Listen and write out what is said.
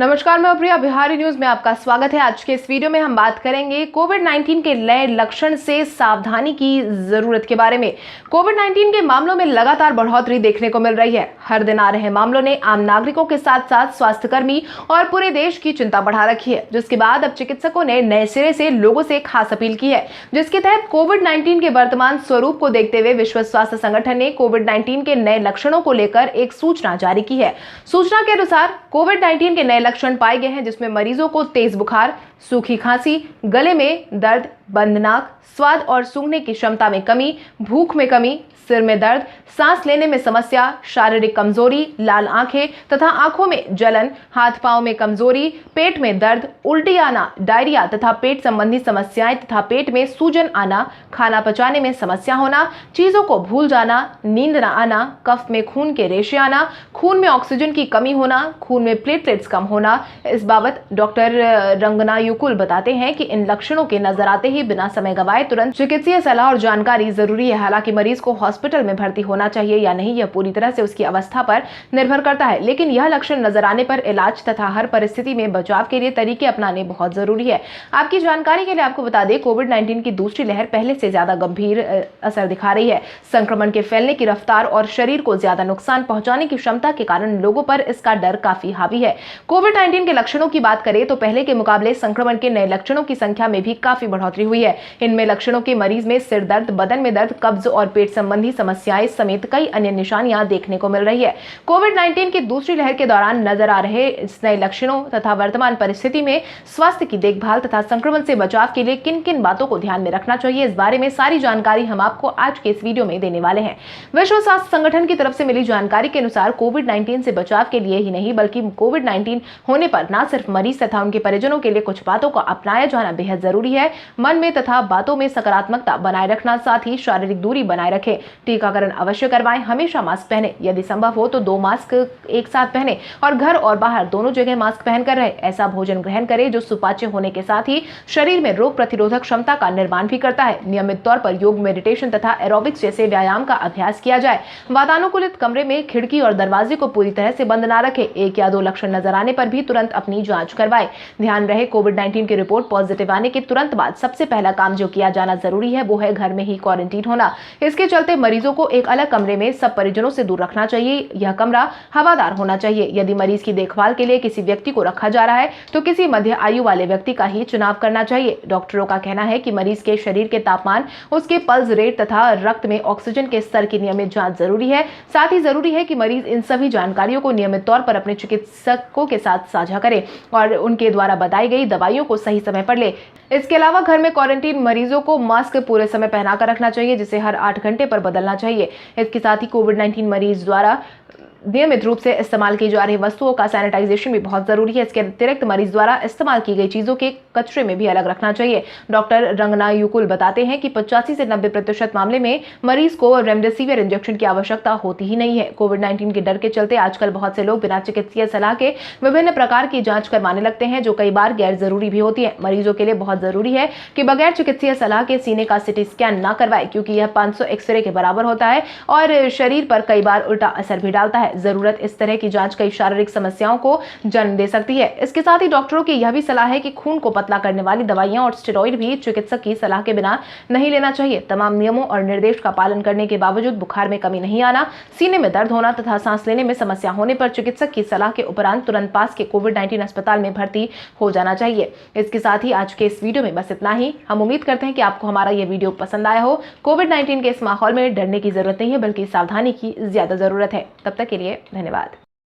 नमस्कार, मैं प्रिया, बिहारी न्यूज में आपका स्वागत है। आज के इस वीडियो में हम बात करेंगे कोविड-19 के नए लक्षण से सावधानी की जरूरत के बारे में। कोविड-19 के मामलों में लगातार बढ़ोतरी देखने को मिल रही है। हर दिन आ रहे मामलों ने आम नागरिकों के साथ साथ स्वास्थ्यकर्मी और पूरे देश की चिंता बढ़ा रखी है, जिसके बाद अब चिकित्सकों ने नए सिरे से लोगों से खास अपील की है, जिसके तहत कोविड-19 के वर्तमान स्वरूप को देखते हुए विश्व स्वास्थ्य संगठन ने कोविड-19 के नए लक्षणों को लेकर एक सूचना जारी की है। सूचना के अनुसार कोविड-19 के नए लक्षण पाए गए हैं, जिसमें मरीजों को तेज बुखार, सूखी खांसी, गले में दर्द, बंद नाक, स्वाद और सूंघने की क्षमता में कमी, भूख में कमी, सिर में दर्द, सांस लेने में समस्या, शारीरिक कमजोरी, लाल आंखें तथा आंखों में जलन, हाथ पांव में कमजोरी, पेट में दर्द, उल्टी आना, डायरिया तथा पेट संबंधी समस्याएं तथा पेट में सूजन आना, खाना पचाने में समस्या होना, चीजों को भूल जाना, नींद न आना, कफ में खून के रेशे आना, खून में ऑक्सीजन की कमी होना, खून में प्लेटलेट्स कम होना। इस बाबत डॉक्टर रंगना युकुल बताते हैं कि इन लक्षणों के नजर आते ही बिना समय गवाए तुरंत चिकित्सीय सलाह और जानकारी जरूरी है। हालांकि मरीज को हॉस्पिटल में भर्ती होना चाहिए या नहीं, यह पूरी तरह से उसकी अवस्था पर निर्भर करता है, लेकिन यह लक्षण नजर आने पर इलाज तथा हर परिस्थिति में बचाव के लिए तरीके अपनाने बहुत जरूरी है। आपकी जानकारी के लिए आपको बता दें, कोविड-19 की दूसरी लहर पहले से ज्यादा गंभीर असर दिखा रही है। संक्रमण के फैलने की रफ्तार और शरीर को ज्यादा नुकसान पहुंचाने की क्षमता के कारण लोगों पर इसका डर काफी हावी है। कोविड-19 के लक्षणों की बात करें तो पहले के मुकाबले संक्रमण के नए लक्षणों की संख्या में भी काफी बढ़ोतरी हुई है। इनमें लक्षणों के मरीज में सिर दर्द, बदन में दर्द, कब्ज और पेट संबंधी समस्याएं समेत कई अन्य निशानियां देखने को मिल रही है। कोविड-19 की दूसरी लहर के दौरान नजर आ रहे इस नए लक्षणों तथा वर्तमान परिस्थिति में स्वास्थ्य की देखभाल तथा संक्रमण से बचाव के लिए किन किन बातों को ध्यान में रखना चाहिए, इस बारे में सारी जानकारी हम आपको आज के इस वीडियो में देने वाले हैं। विश्व स्वास्थ्य संगठन की तरफ से मिली जानकारी के अनुसार कोविड-19 से बचाव के लिए ही नहीं बल्कि कोविड-19 होने पर न सिर्फ मरीज तथा उनके परिजनों के लिए कुछ बातों का अपनाया जाना बेहद जरूरी है। मन में तथा बातों में सकारात्मकता बनाए रखना, साथ ही शारीरिक दूरी बनाए रखें, टीकाकरण अवश्य करवाएं, हमेशा मास्क पहने, यदि संभव हो तो 2 मास्क एक साथ पहने और घर और बाहर दोनों जगह मास्क पहनकर रहे। ऐसा भोजन ग्रहण करें जो सुपाच्य होने के साथ ही शरीर में रोग प्रतिरोधक क्षमता का निर्माण भी करता है। नियमित तौर पर योग, मेडिटेशन तथा एरोबिक्स जैसे व्यायाम का अभ्यास किया जाए। वातानुकूलित कमरे में खिड़की और दरवाजे को पूरी तरह से बंद न रखें। 1 या 2 लक्षण नजर आने पर भी तुरंत अपनी जांच करवाएं। ध्यान रहे, कोविड-19 की रिपोर्ट पॉजिटिव आने के तुरंत बाद सबसे पहला काम जो किया जाना जरूरी है वो है घर में ही क्वारंटीन होना। इसके चलते मरीजों को एक अलग कमरे में सब परिजनों से दूर रखना चाहिए। यह कमरा हवादार होना चाहिए। यदि मरीज की देखभाल के लिए किसी व्यक्ति को रखा जा रहा है तो किसी मध्य आयु वाले व्यक्ति का ही चुनाव करना चाहिए। डॉक्टरों का कहना है कि मरीज के शरीर के तापमान, उसके पल्स रेट तथा रक्त में ऑक्सीजन के स्तर की नियमित जांच जरूरी है। साथ ही जरूरी है कि मरीज इन सभी जानकारियों को नियमित तौर पर अपने चिकित्सकों के साथ साझा करे और उनके द्वारा बताई गई दवाइयों को सही समय पर ले। इसके अलावा घर में क्वारंटीन मरीजों को मास्क पूरे समय पहनाकर रखना चाहिए, जिसे हर 8 घंटे पर बदलना चाहिए। इसके साथ ही कोविड-19 मरीज द्वारा नियमित रूप से इस्तेमाल की जा रही वस्तुओं का सैनिटाइजेशन भी बहुत जरूरी है। इसके अतिरिक्त मरीज द्वारा इस्तेमाल की गई चीजों के कचरे में भी अलग रखना चाहिए। डॉक्टर रंगना युकुल बताते हैं कि 85 से 90% मामले में मरीज को रेमडेसिविर इंजेक्शन की आवश्यकता होती ही नहीं है। कोविड-19 के डर के चलते आजकल बहुत से लोग बिना चिकित्सीय सलाह के विभिन्न प्रकार की जांच करवाने लगते हैं, जो कई बार गैर जरूरी भी होती है। मरीजों के लिए बहुत जरूरी है कि बगैर चिकित्सीय सलाह के सीने का सिटी स्कैन न करवाए, क्योंकि यह 500 एक्सरे के बराबर होता है और शरीर पर कई बार उल्टा असर भी डालता है। जरूरत इस तरह की जांच कई शारीरिक समस्याओं को जन्म दे सकती है। इसके साथ ही डॉक्टरों की यह भी सलाह है कि खून को पतला करने वाली दवाइयां और स्टेरॉइड भी चिकित्सक की सलाह के बिना नहीं लेना चाहिए। तमाम नियमों और निर्देश का पालन करने के बावजूद बुखार में कमी नहीं आना, सीने में दर्द होना तथा सांस लेने में समस्या होने पर चिकित्सक की सलाह के उपरांत तुरंत पास के कोविड-19 अस्पताल में भर्ती हो जाना चाहिए। इसके साथ ही आज के इस वीडियो में बस इतना ही। हम उम्मीद करते हैं कि आपको हमारा यह वीडियो पसंद आया हो। कोविड-19 के इस माहौल में डरने की जरूरत नहीं है, बल्कि सावधानी की ज्यादा जरूरत है। तब तक के लिए धन्यवाद।